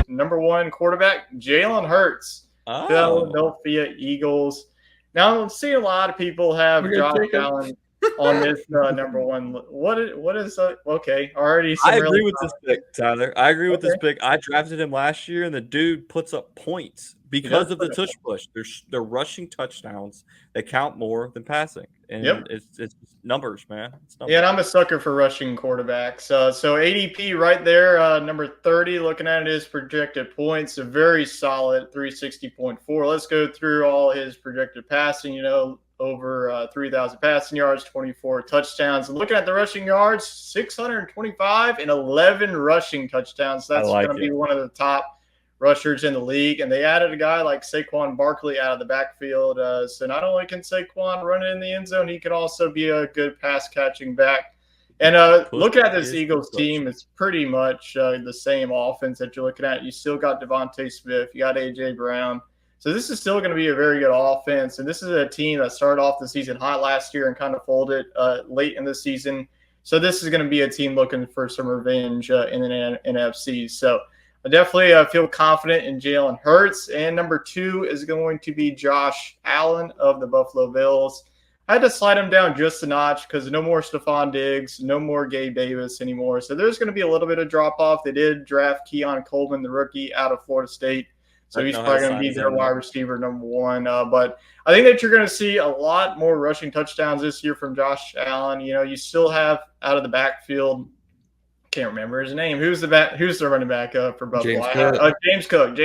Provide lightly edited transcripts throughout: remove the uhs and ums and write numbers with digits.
number one quarterback, Jaylen Herz, Oh, Philadelphia Eagles. Now, I'm seeing a lot of people have We're gonna Josh take him. Allen on this number one. What is okay? Already I some really agree with this pick, Tyler. I agree with this okay. pick. I drafted him last year, and the dude puts up points He does because of the put up. tush push. They're rushing touchdowns that count more than passing, Yep. and it's numbers, man. It's numbers. Yeah, and I'm a sucker for rushing quarterbacks. So ADP right there, number 30, looking at his projected points, a very solid 360.4. Let's go through all his projected passing, over 3,000 passing yards, 24 touchdowns. And looking at the rushing yards, 625 and 11 rushing touchdowns. I That's going like to be it. one of the top rushers in the league. And they added a guy like Saquon Barkley out of the backfield. So not only can Saquon run it in the end zone, he can also be a good pass catching back. And looking at this Eagles team, it's pretty much the same offense that you're looking at. You still got Devontae Smith, you got A.J. Brown. So this is still going to be a very good offense. And this is a team that started off the season hot last year and kind of folded late in the season. So this is going to be a team looking for some revenge in the NFC. So I definitely feel confident in Jaylen Hertz. And number 2 is going to be Josh Allen of the Buffalo Bills. I had to slide him down just a notch because no more Stephon Diggs, no more Gabe Davis anymore. So there's going to be a little bit of drop-off. They did draft Keon Coleman, the rookie, out of Florida State. So he's probably going to be their wide receiver number 1. But I think that you're going to see a lot more rushing touchdowns this year from Josh Allen. You still have out of the backfield, can't remember his name. Who's the running back for Buffalo? James Cook.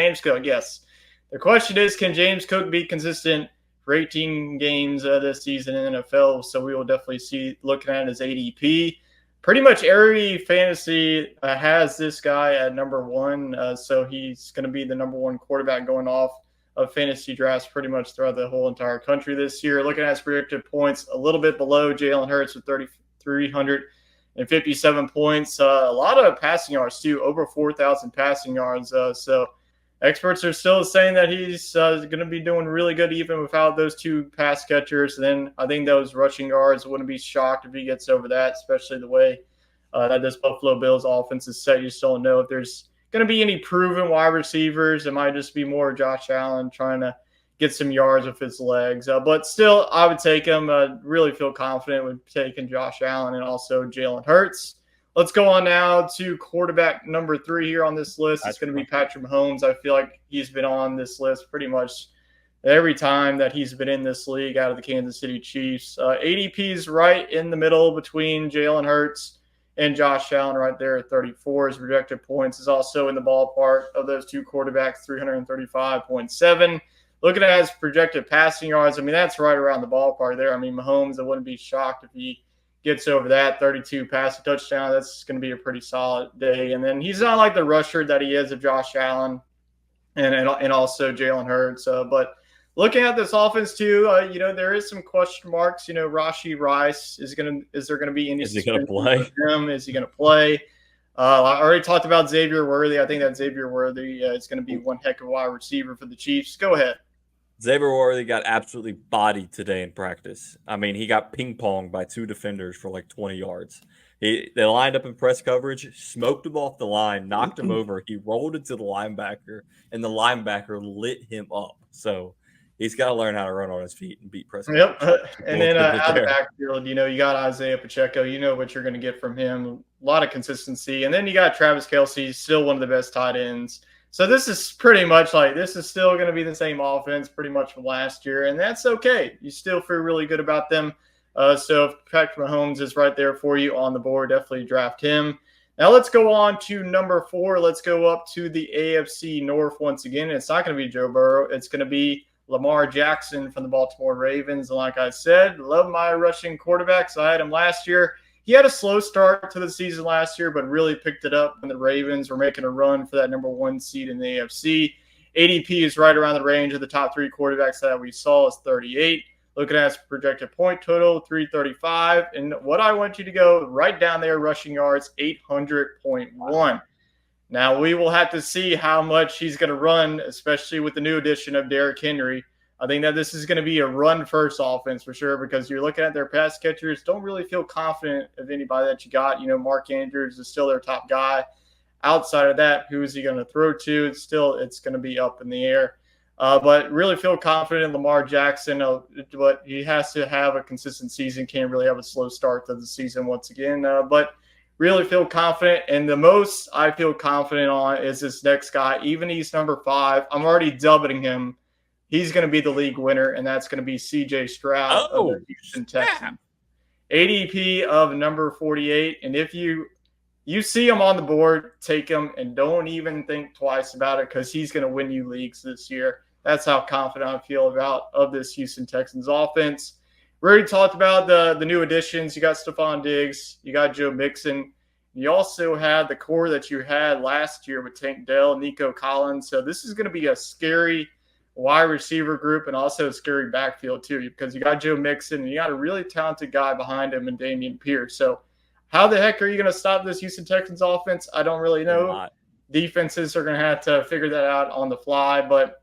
Yes. The question is, can James Cook be consistent for 18 games this season in the NFL? So we will definitely see looking at his ADP. Pretty much every fantasy has this guy at number 1. So he's going to be the number 1 quarterback going off of fantasy drafts pretty much throughout the whole entire country this year. Looking at his projected points, a little bit below Jaylen Hertz with 3,357 points. A lot of passing yards too, over 4,000 passing yards. So experts are still saying that he's going to be doing really good even without those 2 pass catchers. And then I think those rushing yards, wouldn't be shocked if he gets over that, especially the way that this Buffalo Bills offense is set. You still don't know if there's going to be any proven wide receivers. It might just be more Josh Allen trying to get some yards with his legs. But still, I would take him. Really feel confident with taking Josh Allen and also Jaylen Hertz. Let's go on now to quarterback number 3 here on this list. It's going to be Patrick Mahomes. I feel like he's been on this list pretty much every time that he's been in this league out of the Kansas City Chiefs. ADP is right in the middle between Jaylen Hertz and Josh Allen right there at 34. His projected points is also in the ballpark of those 2 quarterbacks, 335.7. Looking at his projected passing yards, I mean, that's right around the ballpark there. I mean, Mahomes, I wouldn't be shocked if he gets over that 32 passing touchdown. That's going to be a pretty solid day. And then he's not like the rusher that he is of Josh Allen and also Jaylen Hurts. But looking at this offense too, there is some question marks. Rashee Rice is there going to be any? Is he going to play? Is he going to play? I already talked about Xavier Worthy. I think that Xavier Worthy is going to be one heck of a wide receiver for the Chiefs. Go ahead. Xavier Worthy got absolutely bodied today in practice. I mean, he got ping-ponged by 2 defenders for like 20 yards. They lined up in press coverage, smoked him off the line, knocked him over. He rolled into the linebacker, and the linebacker lit him up. So he's got to learn how to run on his feet and beat press coverage. Yep. And then out of the backfield, you got Isaiah Pacheco. You know what you're going to get from him. A lot of consistency. And then you got Travis Kelce, still one of the best tight ends. So this is pretty much like this is still going to be the same offense pretty much from last year, and that's okay. You still feel really good about them. So if Patrick Mahomes is right there for you on the board, definitely draft him. Now let's go on to number 4. Let's go up to the AFC North once again. It's not going to be Joe Burrow. It's going to be Lamar Jackson from the Baltimore Ravens. And like I said, love my rushing quarterbacks. I had him last year. He had a slow start to the season last year, but really picked it up when the Ravens were making a run for that number 1 seed in the AFC. ADP is right around the range of the top 3 quarterbacks that we saw is 38. Looking at his projected point total, 335. And what I want you to go right down there, rushing yards, 800.1. Now, we will have to see how much he's going to run, especially with the new addition of Derrick Henry. I think that this is going to be a run-first offense for sure because you're looking at their pass catchers. Don't really feel confident of anybody that you got. Mark Andrews is still their top guy outside of that, who is he going to throw to? It's going to be up in the air. But really feel confident in Lamar Jackson. But he has to have a consistent season. Can't really have a slow start to the season once again. But really feel confident. And the most I feel confident on is this next guy. Even he's number 5. I'm already doubling him. He's going to be the league winner, and that's going to be C.J. Stroud of the Houston Texans. ADP of number 48. And if you see him on the board, take him and don't even think twice about it because he's going to win you leagues this year. That's how confident I feel of this Houston Texans offense. We already talked about the new additions. You got Stephon Diggs. You got Joe Mixon. You also had the core that you had last year with Tank Dell, Nico Collins. So this is going to be a scary wide receiver group and also a scary backfield too because you got Joe Mixon and you got a really talented guy behind him in Dameon Pierce. So how the heck are you going to stop this Houston Texans offense? I don't really know. Defenses are going to have to figure that out on the fly. But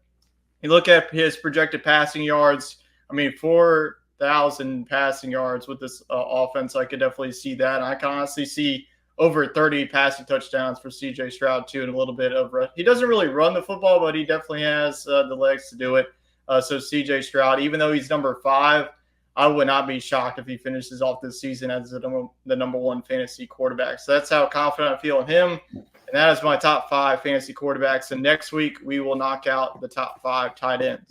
you look at his projected passing yards. I mean, 4,000 passing yards with this offense. I could definitely see that. I can honestly see over 30 passing touchdowns for C.J. Stroud, too, and a little bit of – he doesn't really run the football, but he definitely has the legs to do it. So C.J. Stroud, even though he's number 5, I would not be shocked if he finishes off this season as the number 1 fantasy quarterback. So that's how confident I feel in him. And that is my top 5 fantasy quarterbacks. And next week, we will knock out the top 5 tight ends.